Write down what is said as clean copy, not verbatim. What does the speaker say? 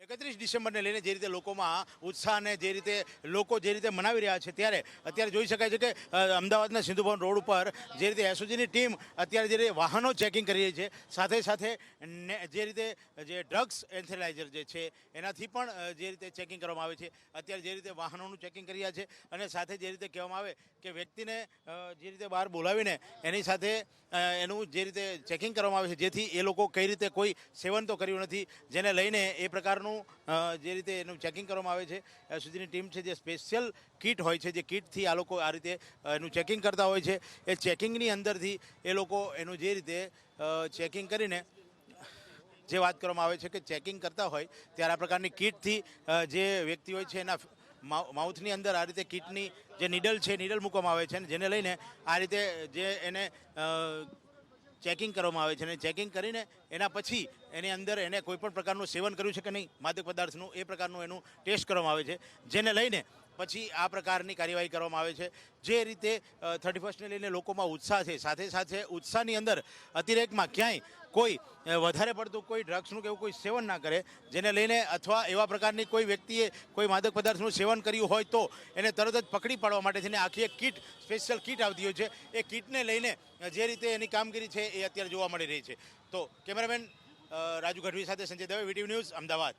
31 ડિસેમ્બરને લઈને જે રીતે લોકોમાં ઉત્સાહ અને જે રીતે લોકો જે રીતે મનાવી રહ્યા છે ત્યારે અત્યારે જોઈ શકાય છે કે અમદાવાદના સિંધુ ભવન રોડ ઉપર જે રીતે એસઓજીની ટીમ અત્યારે જે રીતે વાહનો ચેકિંગ કરી રહી છે સાથે સાથે જે રીતે જે ડ્રગ્સ એન્થેલાઇઝર જે છે એનાથી પણ જે રીતે ચેકિંગ કરવામાં આવે છે અત્યારે જે રીતે વાહનોનું ચેકિંગ કરી રહ્યા છે અને સાથે જે રીતે કહેવામાં આવે કે વ્યક્તિને જે રીતે બહાર બોલાવીને એની સાથે એનું જે રીતે ચેકિંગ કરવામાં આવે છે જેથી એ લોકો કઈ રીતે કોઈ સેવન તો કર્યું નથી જેને લઈને એ પ્રકારનું જે રીતે એનું ચેકિંગ કરવામાં આવે છે સુધીની ટીમ છે જે સ્પેશિયલ કિટ હોય છે જે કિટથી આ લોકો આ રીતે એનું ચેકિંગ કરતા હોય છે એ ચેકિંગની અંદરથી એ લોકો એનું જે રીતે ચેકિંગ કરીને જે વાત કરવામાં આવે છે કે ચેકિંગ કરતા હોય ત્યારે આ પ્રકારની કિટથી જે વ્યક્તિ હોય છે એના માઉથની અંદર આ રીતે કિટની જે નીડલ છે નીડલ મૂકવામાં આવે છે અને જેને લઈને આ રીતે જે એને ચેકિંગ કરવામાં આવે છે અને ચેકિંગ કરીને એના પછી એની અંદર એને કોઈપણ પ્રકારનું સેવન કર્યું છે કે નહીં માદક પદાર્થનું એ પ્રકારનું એનું ટેસ્ટ કરવામાં આવે છે જેને લઈને પછી આ પ્રકારની કાર્યવાહી કરવામાં આવે છે જે રીતે 31ને લઈને લોકોમાં ઉત્સાહ છે સાથે સાથે ઉત્સાહની અંદર અતિરેકમાં ક્યાંય કોઈ વધારે પડતું કોઈ ડ્રગ્સનું કે એવું કોઈ સેવન ના કરે જેને લઈને અથવા એવા પ્રકારની કોઈ વ્યક્તિએ કોઈ માદક પદાર્થનું સેવન કર્યું હોય તો એને તરત જ પકડી પાડવા માટે થઈને આખી એક કિટ સ્પેશિયલ કિટ આવતી હોય છે એ કિટને લઈને જે રીતે એની કામગીરી છે એ અત્યારે જોવા મળી રહી છે તો કેમેરામેન રાજુ ગઢવી સાથે સંજય દવે વીટીવી ન્યૂઝ અમદાવાદ।